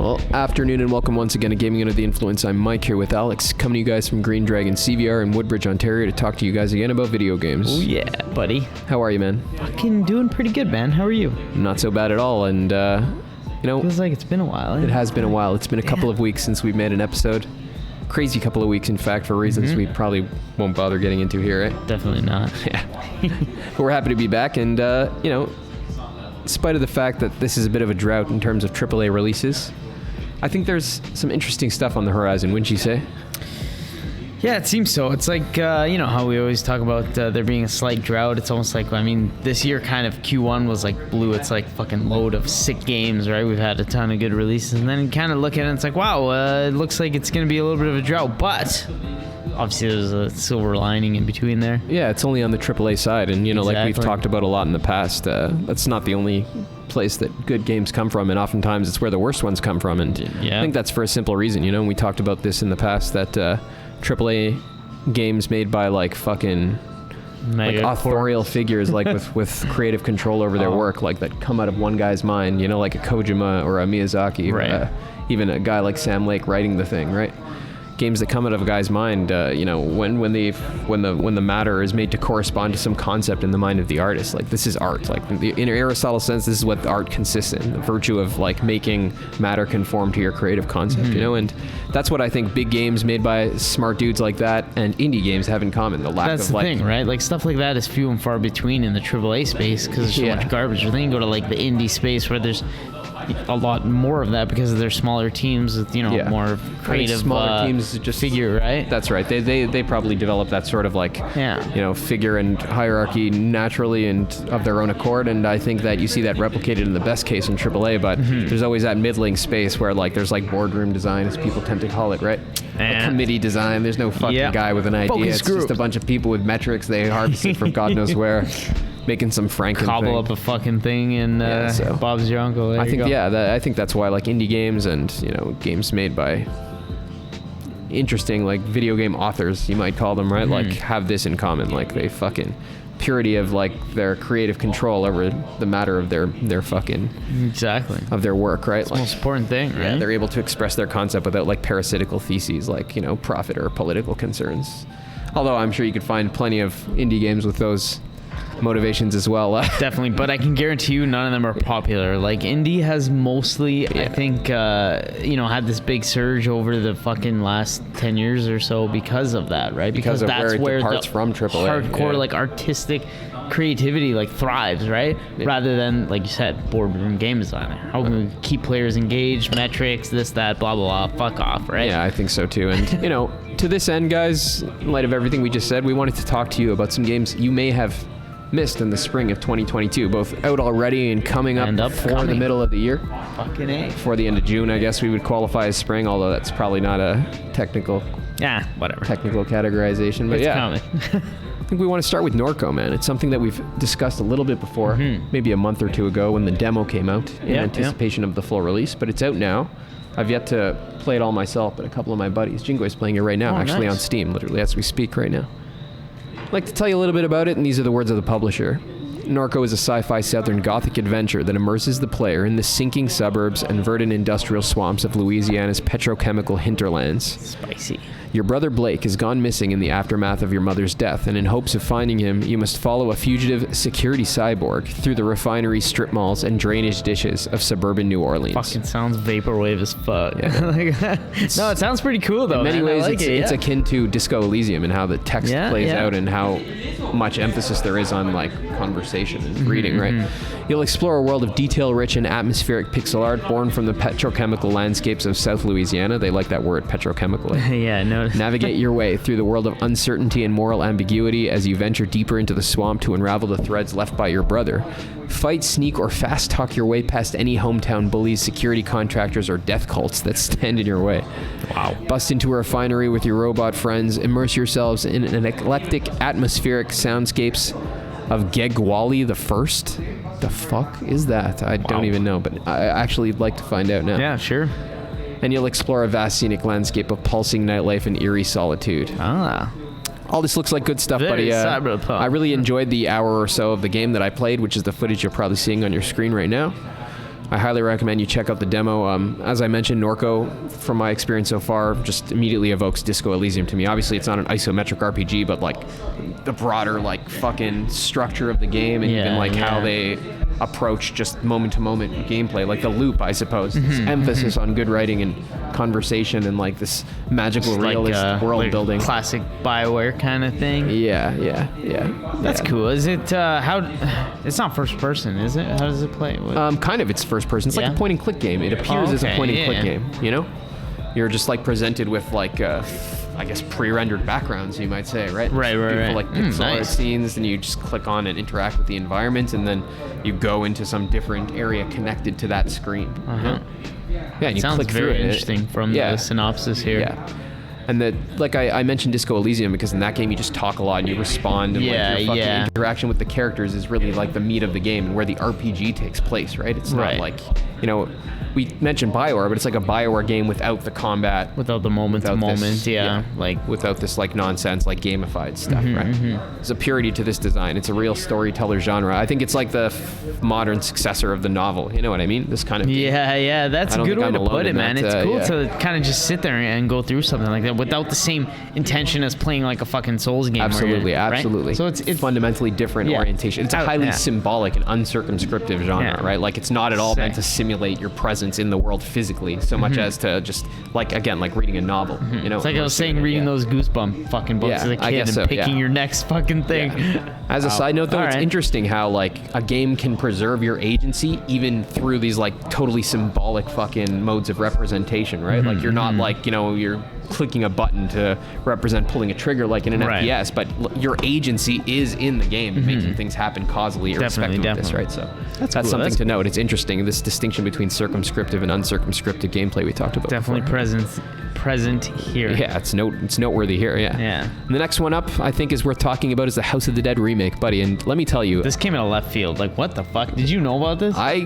Well, afternoon and welcome once again to Gaming Under the Influence. I'm Mike here with Alex, coming to you guys from GreenDragonCVR in Woodbridge, Ontario to talk to you guys again about video games. Oh yeah, buddy. How are you, man? Fucking doing pretty good, man. How are you? Not so bad at all, and Feels like it's been a while. It has been a while. It's been a couple of weeks since we've made an episode. Crazy couple of weeks, in fact, for reasons we probably won't bother getting into here, right? Definitely not. Yeah. But we're happy to be back, and, in spite of the fact that this is a bit of a drought in terms of AAA releases, I think there's some interesting stuff on the horizon, wouldn't you say? Yeah, it seems so. It's like, how we always talk about there being a slight drought. It's almost like, this year kind of Q1 was like blue. It's like fucking load of sick games, right? We've had a ton of good releases. And then you kind of look at it and it's like, wow, it looks like it's going to be a little bit of a drought. But obviously there's a silver lining in between there. Yeah, it's only on the AAA side. And, Exactly. like we've talked about a lot in the past, that's not the only place that good games come from, and oftentimes it's where the worst ones come from, and Yeah. I think that's for a simple reason. And we talked about this in the past, that AAA games made by like fucking Mega authorial figures, like with creative control over their work, like that come out of one guy's mind, like a Kojima or a Miyazaki, Right. or even a guy like Sam Lake writing the thing, right? Games that come out of a guy's mind, when the matter is made to correspond to some concept in the mind of the artist. Like, this is art. Like, in Aristotle's sense, this is what art consists in: the virtue of like making matter conform to your creative concept. And that's what I think big games made by smart dudes like that and indie games have in common. The lack That's of the like thing, right? Like stuff like that is few and far between in the AAA space because there's so much garbage. But then you go to like the indie space where there's a lot more of that because they're smaller teams with more creative smaller teams just figure, right? That's right. They probably develop that sort of like figure and hierarchy naturally and of their own accord, and I think that you see that replicated in the best case in AAA, but there's always that middling space where like there's like boardroom design, as people tend to call it, right? A committee design. There's no fucking guy with an idea. Focus it's group. Just a bunch of people with metrics they harvested from God knows where, making some Franken Cobble thing. up a fucking thing and Bob's your uncle. There I you think go. I think that's why like indie games and games made by interesting like video game authors, you might call them, right? Like have this in common, like they fucking purity of like their creative control over the matter of their fucking of their work, right? It's the most important thing, right? Yeah, they're able to express their concept without like parasitical theses like profit or political concerns. Although I'm sure you could find plenty of indie games with those motivations as well. Definitely, but I can guarantee you none of them are popular. Like indie has mostly, I think, had this big surge over the fucking last 10 years or so because of that, right? Because of that's where it the departs from AAA. hardcore, like artistic creativity, like thrives, right? Yeah. Rather than, like you said, boardroom game designer. How can we keep players engaged? Metrics, this, that, blah, blah, blah. Fuck off, right? Yeah, I think so too. And to this end, guys, in light of everything we just said, we wanted to talk to you about some games you may have missed in the spring of 2022, both out already and coming up before the middle of the year. Fucking A. Before the end of June, I guess we would qualify as spring, although that's probably not a technical categorization. But it's coming. I think we want to start with Norco, man. It's something that we've discussed a little bit before, maybe a month or two ago when the demo came out in anticipation of the full release, but it's out now. I've yet to play it all myself, but a couple of my buddies, Jingo's playing it right now, actually on Steam, literally as we speak right now. I'd like to tell you a little bit about it, and these are the words of the publisher. Norco is a sci-fi southern gothic adventure that immerses the player in the sinking suburbs and verdant industrial swamps of Louisiana's petrochemical hinterlands. Spicy. Your brother Blake has gone missing in the aftermath of your mother's death, and in hopes of finding him, you must follow a fugitive security cyborg through the refinery strip malls and drainage dishes of suburban New Orleans. Fucking sounds vaporwave as fuck. Yeah. No, it sounds pretty cool though. In many ways, it's akin to Disco Elysium and how the text plays out and how much emphasis there is on like conversation and reading, right? You'll explore a world of detail-rich and atmospheric pixel art born from the petrochemical landscapes of South Louisiana. They like that word, petrochemical. Yeah, no. Navigate your way through the world of uncertainty and moral ambiguity as you venture deeper into the swamp to unravel the threads left by your brother. Fight, sneak, or fast talk your way past any hometown bullies, security contractors, or death cults that stand in your way. Wow. Bust into a refinery with your robot friends. Immerse yourselves in an eclectic, atmospheric soundscapes of Gegwali the First. The fuck is that? I don't even know, but I actually like to find out now. Yeah, sure. And you'll explore a vast scenic landscape of pulsing nightlife and eerie solitude. All this looks like good stuff, buddy. I really enjoyed the hour or so of the game that I played, which is the footage you're probably seeing on your screen right now. I highly recommend you check out the demo. As I mentioned, Norco, from my experience so far, just immediately evokes Disco Elysium to me. Obviously, it's not an isometric RPG, but like the broader like fucking structure of the game, and even like how they approach just moment-to-moment gameplay, like the loop, I suppose. This emphasis on good writing and conversation, and like this magical Just realist world like building. classic BioWare kind of thing. Yeah. That's cool. Is it it's not first person, is it? How does it play? Kind of, it's first person. It's like a point and click game. It appears as a point and click game, you know? You're just like presented with like I guess pre-rendered backgrounds, you might say, right? Right. Beautiful, like pixel art Nice. scenes, and you just click on and interact with the environment, and then you go into some different area connected to that screen. Yeah, and you Sounds click through very it. interesting from the synopsis here. Yeah. And that, like I mentioned Disco Elysium, because in that game you just talk a lot and you respond, and like your fucking interaction with the characters is really like the meat of the game and where the RPG takes place, right? It's not like, you know, we mentioned BioWare, but it's like a BioWare game without the combat, without the moment to moment, like without this like nonsense, like gamified stuff, right? There's a purity to this design. It's a real storyteller genre. I think it's like the modern successor of the novel. You know what I mean? This kind of game. Yeah, that's a good way to put it, man. It's cool to kind of just sit there and go through something like that without the same intention as playing like a fucking Souls game. Absolutely. Right? So it's fundamentally different orientation. It's a highly symbolic and uncircumscriptive genre, right? Like it's not at all meant to simulate your presence in the world physically so much as to just like, again, like reading a novel, you know? It's like I was saying, reading those Goosebump fucking books as a kid and picking your next fucking thing. As a side note though, it's interesting how like a game can preserve your agency even through these like totally symbolic fucking modes of representation, right? Like you're not like, you know, you're clicking a button to represent pulling a trigger like in an FPS, but your agency is in the game, making things happen causally irrespective of this, right? So that's cool. Something to note. It's interesting, this distinction between circumscriptive and uncircumscriptive gameplay we talked about. Definitely present here. Yeah, it's noteworthy here. Yeah. And the next one up, I think, is worth talking about is the House of the Dead remake, buddy. And let me tell you, this came out of left field. Like, what the fuck? Did you know about this? I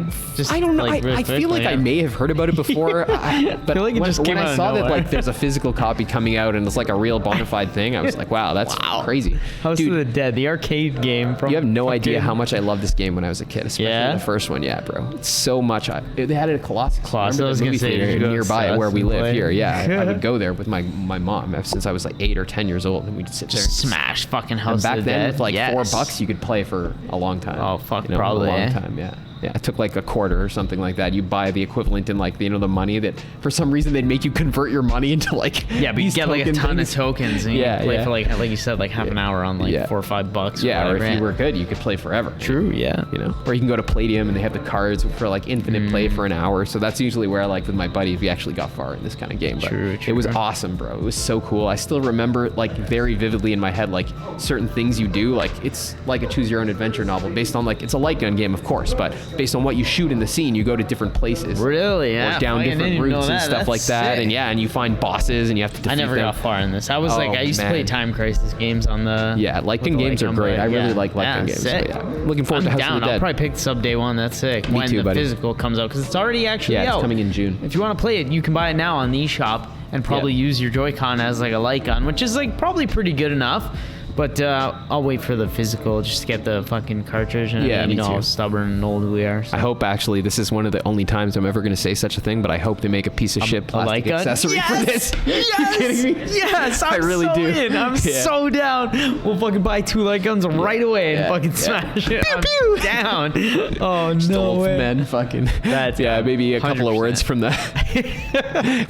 don't know. Like, I feel like I may have heard about it before, but I feel like when I saw that like there's a physical copy coming out and it's like a real bona fide thing, I was like, wow, that's crazy. House of the Dead, the arcade game. From you have no idea how much I loved this game when I was a kid, especially the first one. Yeah, bro. It's so much. They had it at Colossus. I was movie theater nearby where we live here. Yeah, I would go there with my mom since I was like 8 or 10 years old, and we'd sit there and smash fucking House of the Dead. Back then, with like $4, you could play for a long time. Oh fuck, probably a long time. Yeah, it took like a quarter or something like that. You buy the equivalent in like the money that for some reason they'd make you convert your money into like but you get like a ton of tokens and you play for like you said, like half an hour on like $4 or $5. Yeah, or if you were good, you could play forever. True. Yeah. You know, or you can go to Palladium and they have the cards for like infinite play for an hour. So that's usually where I like with my buddies we actually got far in this kind of game. But it was awesome, bro. It was so cool. I still remember like very vividly in my head like certain things you do. Like it's like a choose your own adventure novel based on like it's a light gun game, of course, but based on what you shoot in the scene, you go to different places. Really? Yeah. Or down different routes and stuff like that. Sick. And you find bosses and you have to defeat I never got far in this. I was I used to play Time Crisis games on the. Yeah, light gun games are great. I really like light gun games. Sick. So looking forward to House of the Dead. I'll probably pick this up day one. That's sick. Me too, buddy. Physical comes out because it's already actually out. Yeah, it's coming in June. If you want to play it, you can buy it now on the eShop and probably use your Joy-Con as like a light gun, which is like probably pretty good enough. But I'll wait for the physical just to get the fucking cartridge. And me know too. how stubborn and old we are. So. I hope actually this is one of the only times I'm ever going to say such a thing, but I hope they make a piece of shit plastic accessory for this. Yes! You kidding me? Yes! I really so do. I'm so down. We'll fucking buy 2 light guns right away and fucking smash it. Pew, pew. Down. Oh, no way. Men fucking. That's maybe a couple 100%. of words from the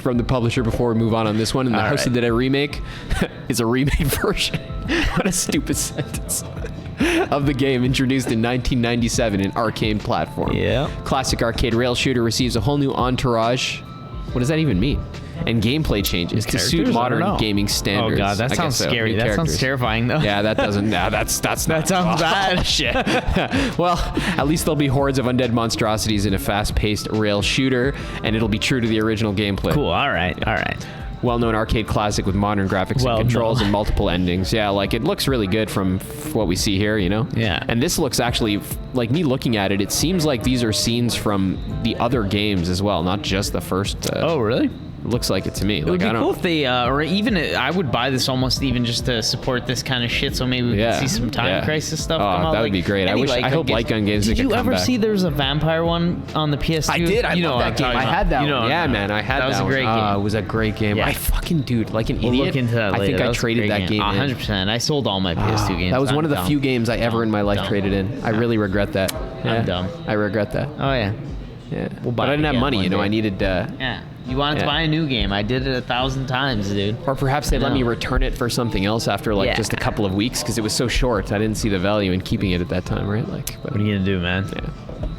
from the publisher before we move on this one. And the House of the Dead remake is a remade version. What a stupid sentence. Of the game introduced in 1997 in arcade platform. Yeah. Classic arcade rail shooter receives a whole new entourage. What does that even mean? And gameplay changes to suit modern gaming standards. Oh god, that sounds scary. That sounds terrifying though. Yeah, that doesn't. That sounds bad. Shit. Well, at least there'll be hordes of undead monstrosities in a fast-paced rail shooter, and it'll be true to the original gameplay. Cool. All right. Well-known arcade classic with modern graphics and controls and multiple endings. Yeah, like it looks really good from what we see here, you know? Yeah. And this looks actually, like me looking at it, it seems like these are scenes from the other games as well, not just the first. Oh, really? It looks like it to me. It would be cool if they, or even I would buy this almost even just to support this kind of shit. So maybe we could see some Time Crisis stuff come out. That would be great. I hope light gun games. Did you ever see there's a vampire one on the PS2? I did. I love that game. I had that one. Yeah, man. I had that. That was a great game. It was a great game. Yeah. I fucking dude, like an idiot. We'll look into that later. I think I traded that game. 100%. I sold all my PS2 games. That was one of the few games I ever in my life traded in. I really regret that. I'm dumb. I regret that. Oh yeah. Yeah. But I didn't have money. I needed. Yeah. You wanted to buy a new game. I did it 1,000 times, dude. Or perhaps they let me return it for something else after just a couple of weeks because it was so short. I didn't see the value in keeping it at that time, right? What are you gonna do, man? Yeah.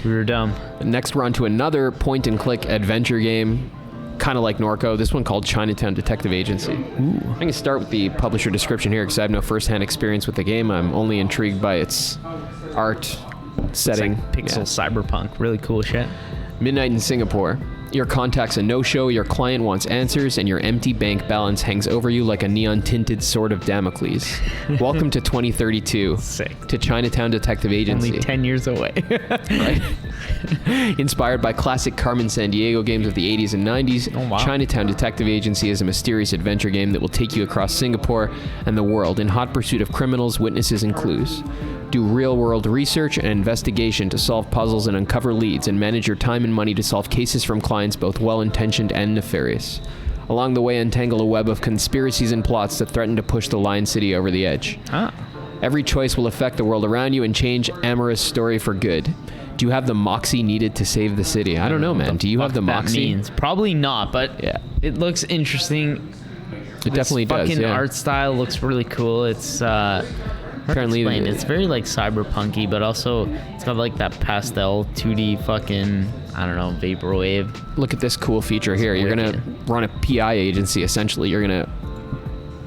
We were dumb. Next, we're on to another point-and-click adventure game, kind of like Norco. This one called Chinatown Detective Agency. Ooh. I'm gonna start with the publisher description here because I have no first-hand experience with the game. I'm only intrigued by its art, setting, pixel cyberpunk, really cool shit. Midnight in Singapore. Your contact's a no-show, your client wants answers, and your empty bank balance hangs over you like a neon-tinted sword of Damocles. Welcome to 2032. Sick. To Chinatown Detective Agency. Only 10 years away. Right? Inspired by classic Carmen Sandiego games of the 80s and 90s, Chinatown Detective Agency is a mysterious adventure game that will take you across Singapore and the world in hot pursuit of criminals, witnesses, and clues. Do real-world research and investigation to solve puzzles and uncover leads, and manage your time and money to solve cases from clients both well-intentioned and nefarious. Along the way, untangle a web of conspiracies and plots that threaten to push the Lion City over the edge. Every choice will affect the world around you and change Amara's story for good. Do you have the moxie needed to save the city? I don't know, man. Do you have the moxie? Probably not, but it looks interesting. It definitely does. Fucking art style looks really cool. It's apparently it's very like cyberpunky, but also it's got like that pastel 2D fucking, I don't know, vaporwave. Look at this cool feature here. You're gonna run a PI agency essentially. You're gonna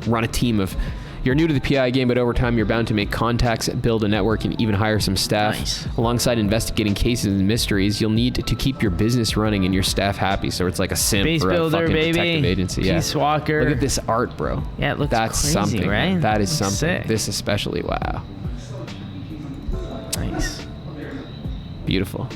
run a team of. You're new to the PI game, but over time you're bound to make contacts, build a network, and even hire some staff. Nice. Alongside investigating cases and mysteries, you'll need to keep your business running and your staff happy. So it's like a sim Space for a builder, fucking baby. detective agency. Peace Walker. Look at this art, bro. Yeah, it looks That's crazy, something, right? That is Looks something. sick. This especially, wow. Nice. Beautiful.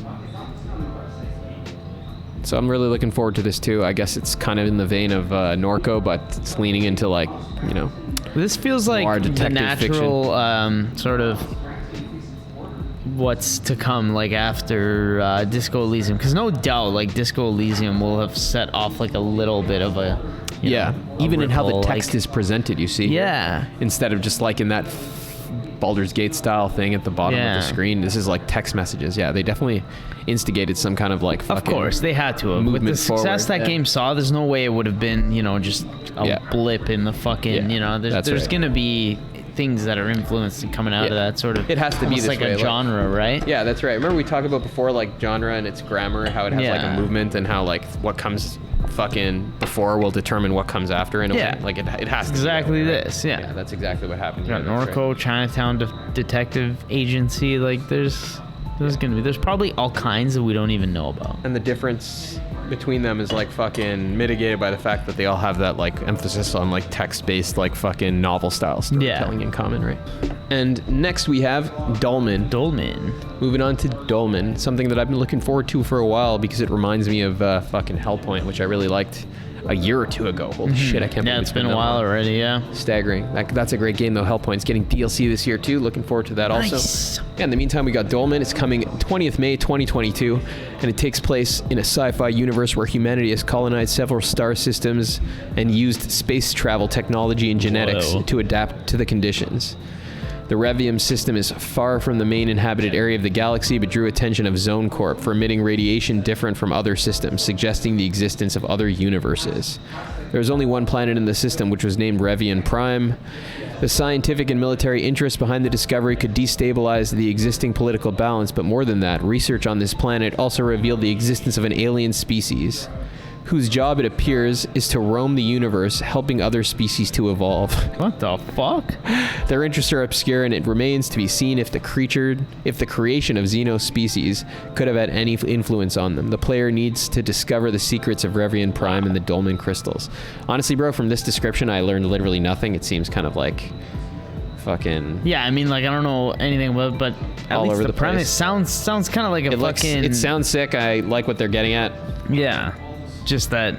So I'm really looking forward to this too. I guess it's kind of in the vein of Norco, but it's leaning into like, you know. This feels like the natural sort of what's to come, like after Disco Elysium, because no doubt, like Disco Elysium will have set off like a little bit of a even in how the ripple, text is presented, you see. Yeah. Instead of just like in that Baldur's Gate style thing at the bottom of the screen, this is like text messages. Yeah, they definitely instigated some kind of like fucking, of course they had to have. With the success that game saw, there's no way it would have been, you know, just a blip in the fucking, you know, there's gonna be things that are influenced and coming out of that sort of, it has to be this like way, a genre, right? Yeah, that's right. Remember we talked about before, like genre and its grammar, how it has like a movement, and how like what comes fucking before will determine what comes after in a way. Like it has to exactly be that way, right? this. Yeah, that's exactly what happened here. Yeah, Norco, Chinatown Detective Agency, like there's probably all kinds that we don't even know about. And the difference between them is like fucking mitigated by the fact that they all have that like emphasis on like text-based like fucking novel style storytelling in common, right? And next we have Dolman. Moving on to Dolman, something that I've been looking forward to for a while because it reminds me of fucking Hellpoint, which I really liked a year or two ago. Holy shit, I can't believe it's been a while already, Staggering. That's a great game though, Hellpoint's getting DLC this year too. Looking forward to that also. Yeah, in the meantime, we got Dolman. It's coming 20th May 2022, and it takes place in a sci-fi universe where humanity has colonized several star systems and used space travel technology and genetics to adapt to the conditions. The Revium system is far from the main inhabited area of the galaxy, but drew attention of Zone Corp for emitting radiation different from other systems, suggesting the existence of other universes. There was only one planet in the system, which was named Revian Prime. The scientific and military interests behind the discovery could destabilize the existing political balance, but more than that, research on this planet also revealed the existence of an alien species, whose job, it appears, is to roam the universe, helping other species to evolve. What the fuck? Their interests are obscure, and it remains to be seen if the creation of Xeno species could have had any influence on them. The player needs to discover the secrets of Revian Prime and the Dolman crystals. Honestly, bro, from this description, I learned literally nothing. It seems kind of like fucking... Yeah, I mean, like, I don't know anything about it, but at least the premise sounds kind of like a fucking... It sounds sick. I like what they're getting at. Yeah. Just that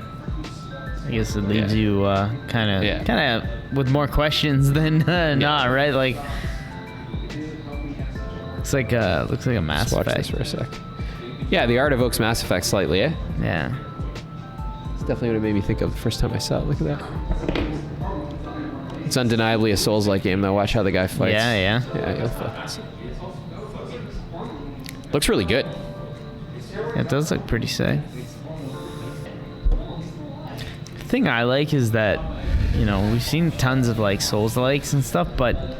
I guess it leaves you kind of with more questions than not, right? Like, looks like a Mass Watch Effect. this for a sec. Yeah, the art evokes Mass Effect slightly, eh? Yeah. It's definitely what it made me think of the first time I saw it. Look at that. It's undeniably a Souls-like game, though. Watch how the guy fights. Yeah. Yeah, you'll fucking see. Looks really good. It does look pretty sick. The thing I like is that, we've seen tons of like Souls-likes and stuff, but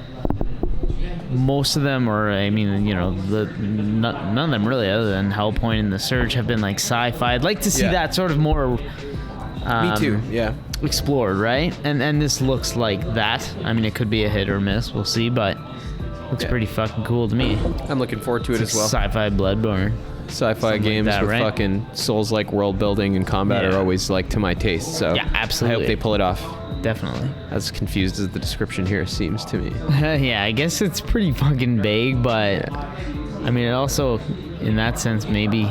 most of them are, none of them really, other than Hellpoint and The Surge, have been like sci-fi. I'd like to see that sort of more. Me too. Yeah. Explored, right? And this looks like that. I mean, it could be a hit or miss. We'll see, but looks pretty fucking cool to me. I'm looking forward to it as well. Sci-fi Bloodborne. Sci-fi games like that, with right? fucking Souls-like world building and combat are always like to my taste. So Yeah, absolutely. I hope they pull it off. Definitely. As confused as the description here seems to me. Yeah, I guess it's pretty fucking vague, but I mean, it also, in that sense, maybe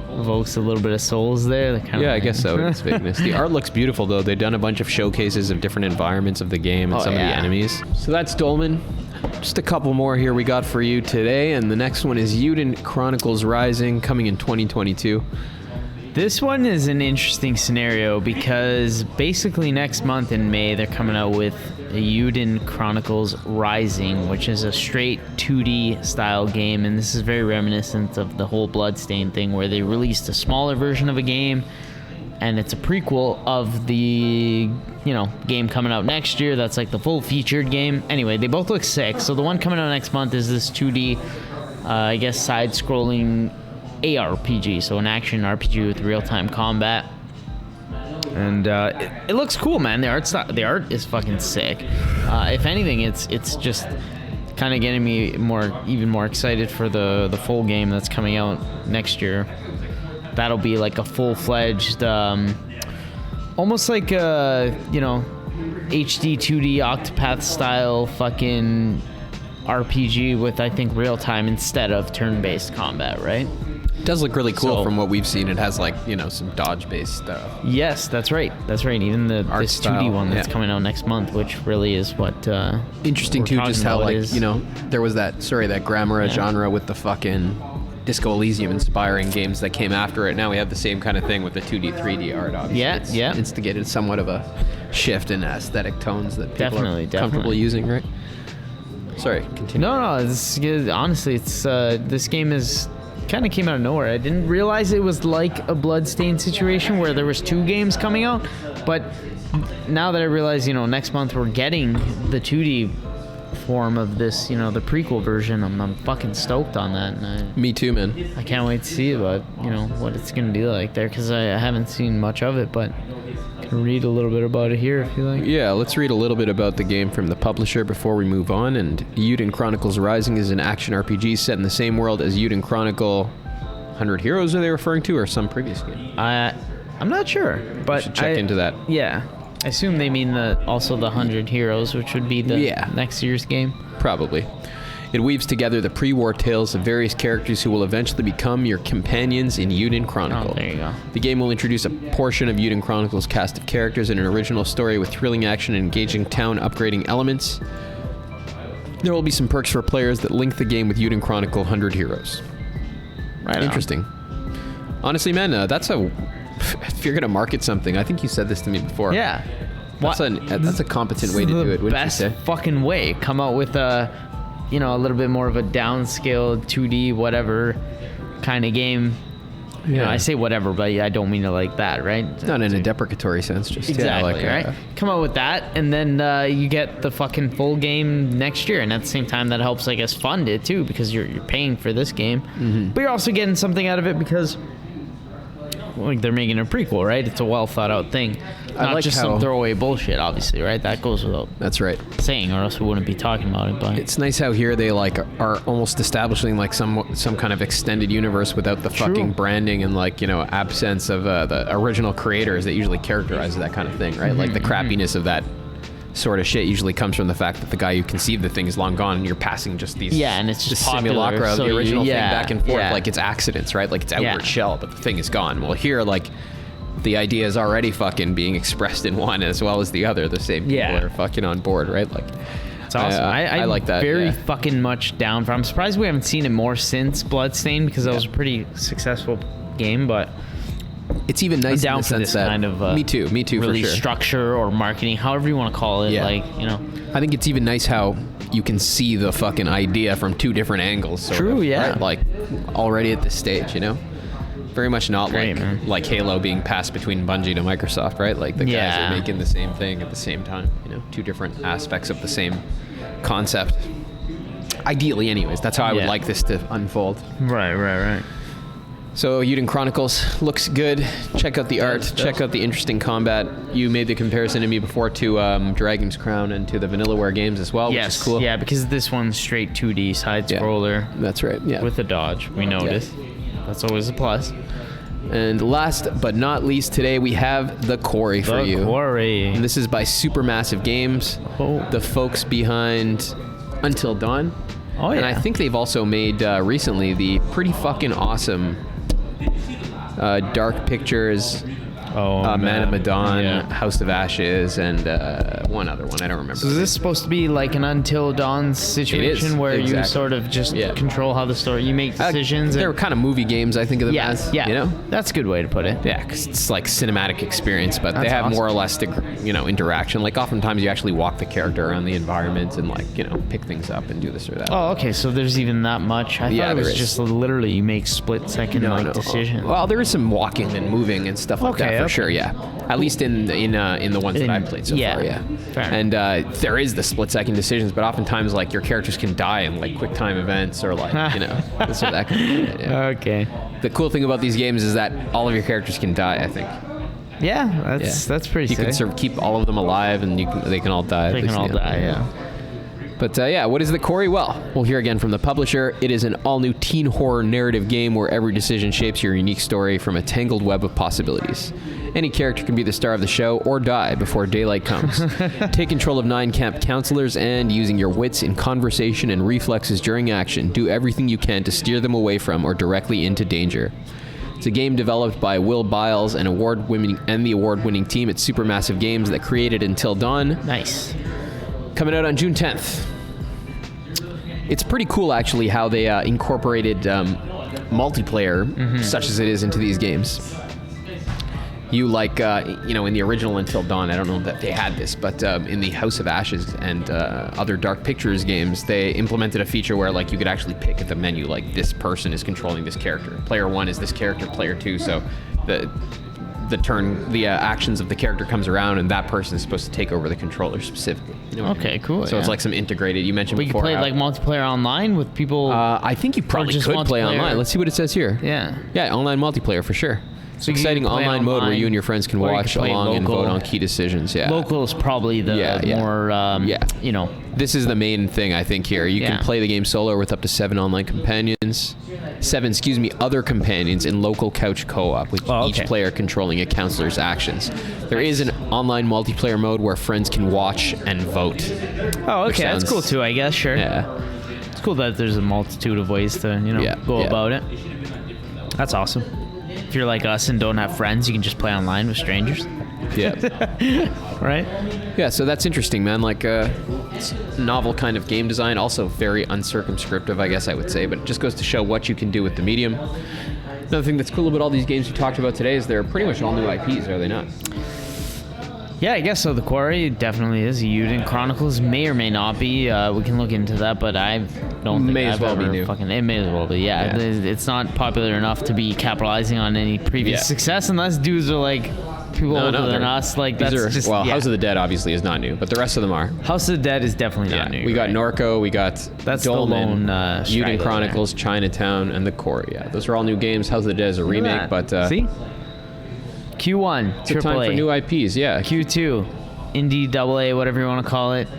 evokes a little bit of Souls there. I guess so. It's vagueness. The art looks beautiful, though. They've done a bunch of showcases of different environments of the game and some of the enemies. So that's Dolman. Just a couple more here we got for you today, and the next one is Yuden Chronicles Rising, coming in 2022. This one is an interesting scenario because basically next month in May, they're coming out with Yuden Chronicles Rising, which is a straight 2D style game, and this is very reminiscent of the whole Bloodstained thing where they released a smaller version of a game, and it's a prequel of the game coming out next year. That's like the full featured game. Anyway, they both look sick. So the one coming out next month is this 2D side-scrolling ARPG, so an action RPG with real-time combat. And it looks cool, man. The art is fucking sick. If anything, it's just kind of getting me even more excited for the full game that's coming out next year. That'll be like a full-fledged, almost like a HD 2D Octopath style fucking RPG with, I think, real time instead of turn-based combat, right? It does look really cool from what we've seen. It has like, some dodge-based stuff. Yes, that's right. Even this 2D one that's coming out next month, which really is what interesting too, just how there was that Grammar genre with the fucking Disco Elysium inspiring games that came after it. Now we have the same kind of thing with the 2D, 3D art, obviously. It's instigated somewhat of a shift in aesthetic tones that people are comfortable using, right? Sorry, continue. No, honestly, it's this game is kind of came out of nowhere. I didn't realize it was like a Bloodstained situation where there was 2 games coming out, but now that I realize, next month we're getting the 2D form of this, the prequel version, I'm fucking stoked on that. And me too, man. I can't wait to see what it's gonna be like there, because I haven't seen much of it, but I can read a little bit about it here if you like. Yeah, let's read a little bit about the game from the publisher before we move on. And Yuden Chronicles Rising is an action RPG set in the same world as Yuden Chronicle 100 Heroes. Are they referring to, or some previous game? I'm not sure, but we should check into that. Yeah, I assume they mean also the 100 Heroes, which would be the next year's game. Probably. It weaves together the pre-war tales of various characters who will eventually become your companions in Yuden Chronicle. Oh, there you go. The game will introduce a portion of Yuden Chronicle's cast of characters and an original story with thrilling action and engaging town upgrading elements. There will be some perks for players that link the game with Yuden Chronicle 100 Heroes. Right. Interesting. Honestly, man, that's if you're going to market something, I think you said this to me before. Yeah. That's a competent way to do it, wouldn't you say? Best fucking way. Come out with a little bit more of a downscaled 2D whatever kind of game. I say whatever, but I don't mean it like that, right? Not in a deprecatory sense, just exactly, right? Come out with that, and then you get the fucking full game next year, and at the same time, that helps, I guess, fund it too, because you're paying for this game, but you're also getting something out of it because they're making a prequel, right? It's a well thought out thing. Not just some throwaway bullshit, obviously, right? That goes without saying, or else we wouldn't be talking about it. But it's nice how here they are almost establishing some kind of extended universe without the fucking branding and absence of the original creators that usually characterizes that kind of thing, right? Like the crappiness of that sort of shit usually comes from the fact that the guy who conceived the thing is long gone, and you're passing just these and it's just simulacra of the original thing back and forth, like it's accidents, right? Like it's outward shell, but the thing is gone. Well, here, the idea is already fucking being expressed in one as well as the other. The same people are fucking on board, right? Like, it's awesome. I like that. Very fucking much down for. I'm surprised we haven't seen it more since Bloodstained, because that was a pretty successful game, but it's even nice down in the for sense this that kind of me too really for sure. structure or marketing, however you want to call it. Like, you know, I think it's even nice how you can see the fucking idea from two different angles. Sort True, of, yeah. right? Like already at this stage, you know. Very much not Great, like Halo being passed between Bungie to Microsoft, right? Like the guys are making the same thing at the same time, you know, two different aspects of the same concept. Ideally, anyways, that's how I would like this to unfold. Right. So Uden Chronicles looks good. Check out the art. Check out the interesting combat. You made the comparison to me before to Dragon's Crown and to the Vanillaware games as well, which is cool. Yeah, because this one's straight 2D side scroller. That's right. Yeah. With a dodge, we noticed. That's always a plus. And last but not least, today we have the Quarry for you. The Quarry. And this is by Supermassive Games, the folks behind Until Dawn. Oh yeah. And I think they've also made recently the pretty fucking awesome Dark Pictures, Man of Medan, House of Ashes, and one other one. I don't remember. So is this supposed to be like an Until Dawn situation where you sort of just control how the story, you make decisions? They're kind of movie games, I think of them as. Yeah, you know? That's a good way to put it. Yeah, because it's like cinematic experience, but That's they have awesome. more or less, interaction. Like oftentimes you actually walk the character around the environment and pick things up and do this or that. Oh, okay. So there's even that much. I thought it was just literally you make split-second decisions. Well, there is some walking and moving and stuff like that for sure. Yeah, at least in the ones that I've played so far. Yeah, fair. And there is the split-second decisions, but oftentimes like your characters can die in like quick time events or like this or that kind of shit. Yeah. Okay. The cool thing about these games is that all of your characters can die. I think. Yeah, that's pretty sick. You can sort of keep all of them alive, and they can all die. They can all die. Yeah. But what is the Quarry? Well, we'll hear again from the publisher. It is an all-new teen horror narrative game where every decision shapes your unique story from a tangled web of possibilities. Any character can be the star of the show or die before daylight comes. Take control of 9 camp counselors and, using your wits in conversation and reflexes during action, do everything you can to steer them away from or directly into danger. It's a game developed by Will Biles and the award-winning team at Supermassive Games that created Until Dawn. Nice. Coming out on June 10th. It's pretty cool, actually, how they incorporated multiplayer, such as it is, into these games. You in the original Until Dawn, I don't know that they had this, but in the House of Ashes and other Dark Pictures games, they implemented a feature where you could actually pick at the menu, like this person is controlling this character. Player 1 is this character, player 2, so the actions of the character comes around, and that person is supposed to take over the controller specifically. You know what I mean? Cool. So it's like some integrated. You mentioned before. But you play multiplayer online with people. I think you probably could play online. Let's see what it says here. Yeah, online multiplayer for sure. It's an exciting online mode where you and your friends can watch along and vote on key decisions. Yeah. Local is probably the more. This is the main thing I think here. You can play the game solo with up to 7 online companions. 7 other companions in local couch co-op with each player controlling a counselor's actions. There is an online multiplayer mode where friends can watch and vote. Oh, okay. That's cool too, I guess. Sure. Yeah. It's cool that there's a multitude of ways to, go about it. That's awesome. If you're like us and don't have friends, you can just play online with strangers. Yeah. Right? Yeah, so that's interesting, man. It's novel kind of game design, also very uncircumscriptive, I guess I would say, but it just goes to show what you can do with the medium. Another thing that's cool about all these games we talked about today is they're pretty much all new IPs, are they not? Yeah, I guess so. The Quarry definitely is. Uden Chronicles may or may not be. We can look into that, but I don't think I've ever it may as well be. Yeah. It's not popular enough to be capitalizing on any previous success unless dudes are like people older than us. House of the Dead obviously is not new, but the rest of them are. House of the Dead is definitely not new. We got Norco, we got Dolman, Uden Chronicles, there. Chinatown, and the Quarry. Yeah, those are all new games. House of the Dead is a remake, but see. Q1, it's a time for new IPs, yeah. Q2, Indie, AA, whatever you want to call it.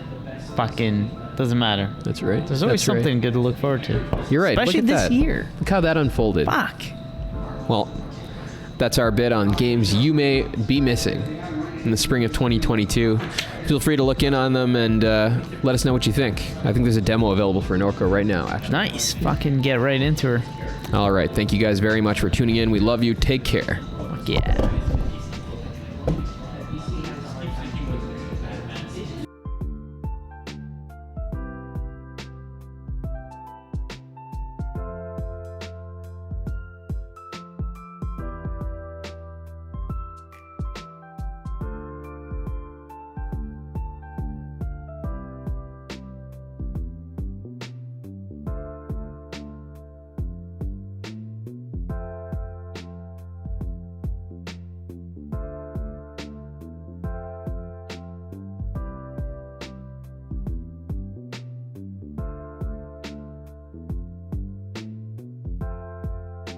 Fucking doesn't matter. That's right. There's always something good to look forward to. You're right. Especially look at this year. Look how that unfolded. Fuck. Well, that's our bit on games you may be missing in the spring of 2022. Feel free to look in on them and let us know what you think. I think there's a demo available for Norco right now, actually. Nice. Fucking get right into her. All right. Thank you guys very much for tuning in. We love you. Take care. Fuck yeah.